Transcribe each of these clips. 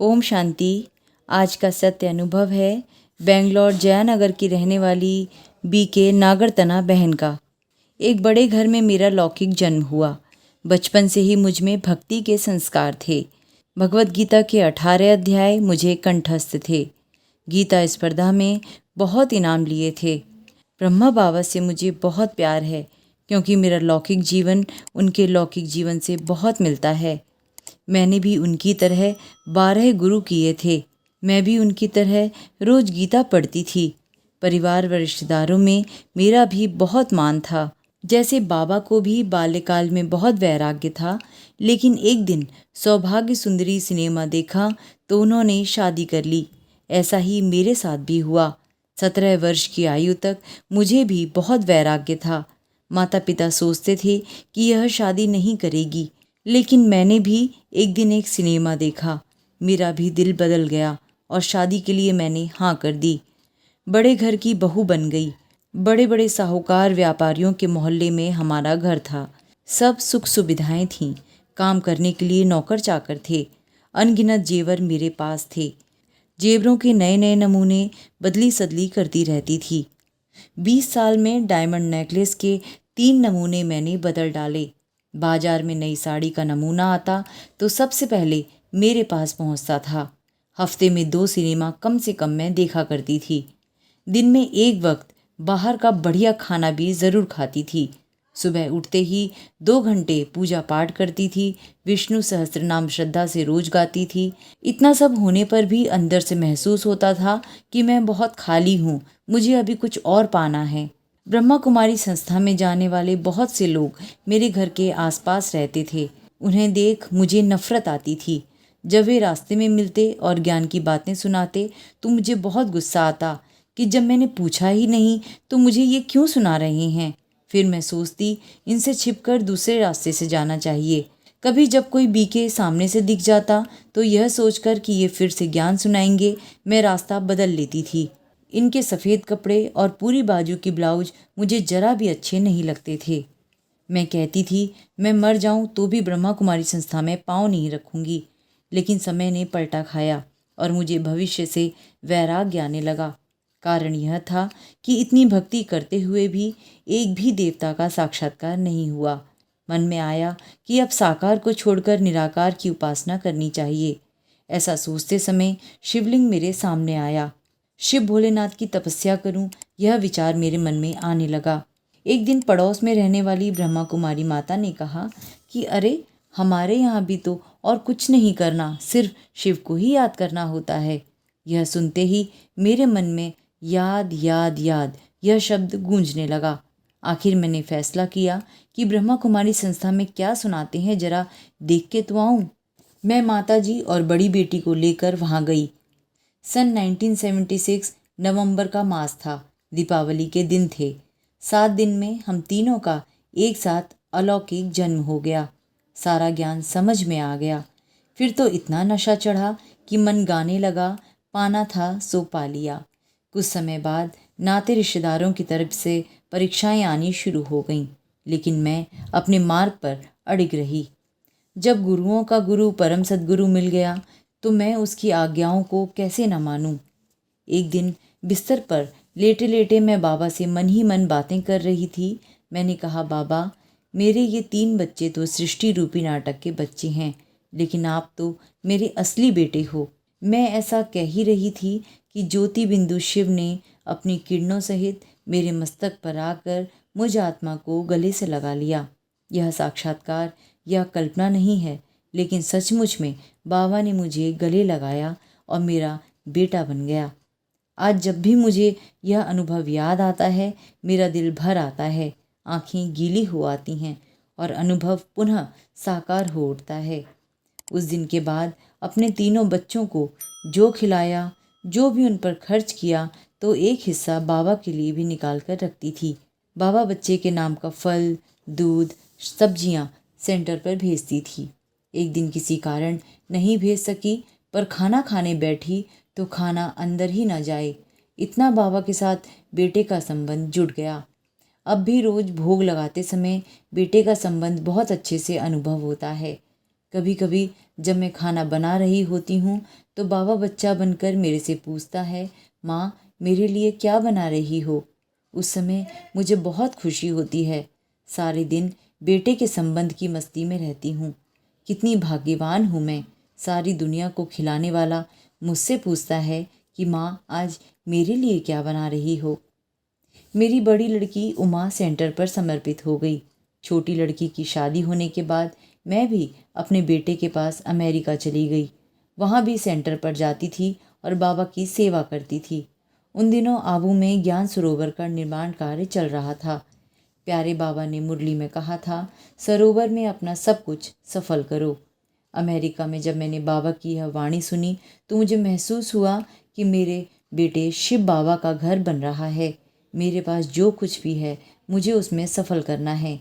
ओम शांति। आज का सत्य अनुभव है बेंगलोर जयानगर की रहने वाली बीके नागरतना बहन का। एक बड़े घर में मेरा लौकिक जन्म हुआ। बचपन से ही मुझ में भक्ति के संस्कार थे। भगवत गीता के 18 अध्याय मुझे कंठस्थ थे। गीता स्पर्धा में बहुत इनाम लिए थे। ब्रह्मा बाबा से मुझे बहुत प्यार है क्योंकि मेरा लौकिक जीवन उनके लौकिक जीवन से बहुत मिलता है। मैंने भी उनकी तरह 12 गुरु किए थे। मैं भी उनकी तरह रोज गीता पढ़ती थी। परिवार व रिश्तेदारों में मेरा भी बहुत मान था। जैसे बाबा को भी बाल्यकाल में बहुत वैराग्य था, लेकिन एक दिन सौभाग्य सुंदरी सिनेमा देखा तो उन्होंने शादी कर ली। ऐसा ही मेरे साथ भी हुआ। 17 वर्ष की आयु तक मुझे भी बहुत वैराग्य था। माता पिता सोचते थे कि यह शादी नहीं करेगी, लेकिन मैंने भी एक दिन एक सिनेमा देखा। मेरा भी दिल बदल गया और शादी के लिए मैंने हाँ कर दी। बड़े घर की बहू बन गई। बड़े बड़े साहूकार व्यापारियों के मोहल्ले में हमारा घर था। सब सुख सुविधाएं थीं। काम करने के लिए नौकर चाकर थे। अनगिनत जेवर मेरे पास थे। जेवरों के नए नए नमूने बदली सदली करती रहती थी। 20 साल में डायमंड नेकलेस के 3 नमूने मैंने बदल डाले। बाजार में नई साड़ी का नमूना आता तो सबसे पहले मेरे पास पहुंचता था। हफ्ते में 2 सिनेमा कम से कम मैं देखा करती थी। दिन में एक वक्त बाहर का बढ़िया खाना भी ज़रूर खाती थी। सुबह उठते ही 2 घंटे पूजा पाठ करती थी। विष्णु सहस्त्रनाम श्रद्धा से रोज गाती थी। इतना सब होने पर भी अंदर से महसूस होता था कि मैं बहुत खाली हूँ, मुझे अभी कुछ और पाना है। ब्रह्मा कुमारी संस्था में जाने वाले बहुत से लोग मेरे घर के आसपास रहते थे। उन्हें देख मुझे नफरत आती थी। जब वे रास्ते में मिलते और ज्ञान की बातें सुनाते तो मुझे बहुत गुस्सा आता कि जब मैंने पूछा ही नहीं तो मुझे ये क्यों सुना रहे हैं। फिर मैं सोचती इनसे छिपकर दूसरे रास्ते से जाना चाहिए। कभी जब कोई बीके सामने से दिख जाता तो यह सोचकर कि ये फिर से ज्ञान सुनाएंगे, मैं रास्ता बदल लेती थी। इनके सफ़ेद कपड़े और पूरी बाजू की ब्लाउज मुझे जरा भी अच्छे नहीं लगते थे। मैं कहती थी मैं मर जाऊं तो भी ब्रह्मा कुमारी संस्था में पाँव नहीं रखूंगी। लेकिन समय ने पलटा खाया और मुझे भविष्य से वैराग्य आने लगा। कारण यह था कि इतनी भक्ति करते हुए भी एक भी देवता का साक्षात्कार नहीं हुआ। मन में आया कि अब साकार को छोड़कर निराकार की उपासना करनी चाहिए। ऐसा सोचते समय शिवलिंग मेरे सामने आया। शिव भोलेनाथ की तपस्या करूं, यह विचार मेरे मन में आने लगा। एक दिन पड़ोस में रहने वाली ब्रह्मा कुमारी माता ने कहा कि अरे, हमारे यहाँ भी तो और कुछ नहीं करना, सिर्फ शिव को ही याद करना होता है। यह सुनते ही मेरे मन में याद याद याद यह शब्द गूंजने लगा। आखिर मैंने फैसला किया कि ब्रह्मा कुमारी संस्था में क्या सुनाते हैं, जरा देख के तो आऊं। मैं माताजी और बड़ी बेटी को लेकर वहां गई। सन 1976 नवंबर का मास था। दीपावली के दिन थे। 7 दिन में हम तीनों का एक साथ अलौकिक जन्म हो गया। सारा ज्ञान समझ में आ गया। फिर तो इतना नशा चढ़ा कि मन गाने लगा, पाना था सो पा लिया। कुछ समय बाद नाते रिश्तेदारों की तरफ से परीक्षाएं आनी शुरू हो गईं, लेकिन मैं अपने मार्ग पर अड़िग रही। जब गुरुओं का गुरु परम सद्गुरु मिल गया तो मैं उसकी आज्ञाओं को कैसे न मानूं। एक दिन बिस्तर पर लेटे लेटे मैं बाबा से मन ही मन बातें कर रही थी। मैंने कहा, बाबा, मेरे ये 3 बच्चे तो सृष्टि रूपी नाटक के बच्चे हैं, लेकिन आप तो मेरे असली बेटे हो। मैं ऐसा कह ही रही थी कि ज्योति बिंदु शिव ने अपनी किरणों सहित मेरे मस्तक पर आकर मुझ आत्मा को गले से लगा लिया। यह साक्षात्कार या कल्पना नहीं है, लेकिन सचमुच में बाबा ने मुझे गले लगाया और मेरा बेटा बन गया। आज जब भी मुझे यह अनुभव याद आता है, मेरा दिल भर आता है, आंखें गीली हो आती हैं और अनुभव पुनः साकार हो उठता है। उस दिन के बाद अपने तीनों बच्चों को जो खिलाया, जो भी उन पर खर्च किया, तो एक हिस्सा बाबा के लिए भी निकाल कर रखती थी। बाबा बच्चे के नाम का फल, दूध, सब्जियां सेंटर पर भेजती थी। एक दिन किसी कारण नहीं भेज सकी, पर खाना खाने बैठी तो खाना अंदर ही न जाए, इतना बाबा के साथ बेटे का संबंध जुड़ गया। अब भी रोज भोग लगाते समय बेटे का संबंध बहुत अच्छे से अनुभव होता है। कभी कभी जब मैं खाना बना रही होती हूँ तो बाबा बच्चा बनकर मेरे से पूछता है, माँ मेरे लिए क्या बना रही हो। उस समय मुझे बहुत खुशी होती है। सारे दिन बेटे के संबंध की मस्ती में रहती हूँ। कितनी भाग्यवान हूँ मैं, सारी दुनिया को खिलाने वाला मुझसे पूछता है कि माँ आज मेरे लिए क्या बना रही हो। मेरी बड़ी लड़की उमा सेंटर पर समर्पित हो गई। छोटी लड़की की शादी होने के बाद मैं भी अपने बेटे के पास अमेरिका चली गई। वहाँ भी सेंटर पर जाती थी और बाबा की सेवा करती थी। उन दिनों आबू में ज्ञान सरोवर का निर्माण कार्य चल रहा था। प्यारे बाबा ने मुरली में कहा था, सरोवर में अपना सब कुछ सफल करो। अमेरिका में जब मैंने बाबा की यह वाणी सुनी तो मुझे महसूस हुआ कि मेरे बेटे शिव बाबा का घर बन रहा है। मेरे पास जो कुछ भी है मुझे उसमें सफल करना है।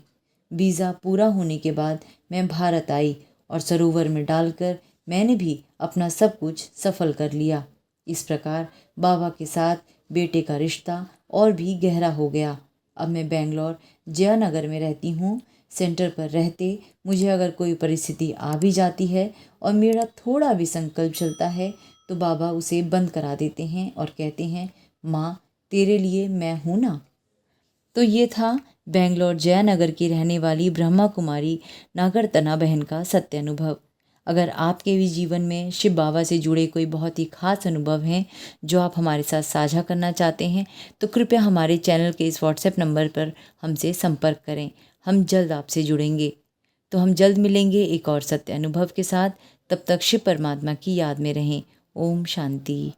वीज़ा पूरा होने के बाद मैं भारत आई और सरोवर में डालकर मैंने भी अपना सब कुछ सफल कर लिया। इस प्रकार बाबा के साथ बेटे का रिश्ता और भी गहरा हो गया। अब मैं बेंगलोर जयनगर में रहती हूँ। सेंटर पर रहते मुझे अगर कोई परिस्थिति आ भी जाती है और मेरा थोड़ा भी संकल्प चलता है तो बाबा उसे बंद करा देते हैं और कहते हैं, माँ तेरे लिए मैं हूँ ना। तो ये था बेंगलोर जयनगर की रहने वाली ब्रह्मा कुमारी नागरतना बहन का सत्य अनुभव। अगर आपके भी जीवन में शिव बाबा से जुड़े कोई बहुत ही खास अनुभव हैं जो आप हमारे साथ साझा करना चाहते हैं तो कृपया हमारे चैनल के इस व्हाट्सएप नंबर पर हमसे संपर्क करें। हम जल्द आपसे जुड़ेंगे। तो हम जल्द मिलेंगे एक और सत्य अनुभव के साथ। तब तक शिव परमात्मा की याद में रहें। ओम शांति।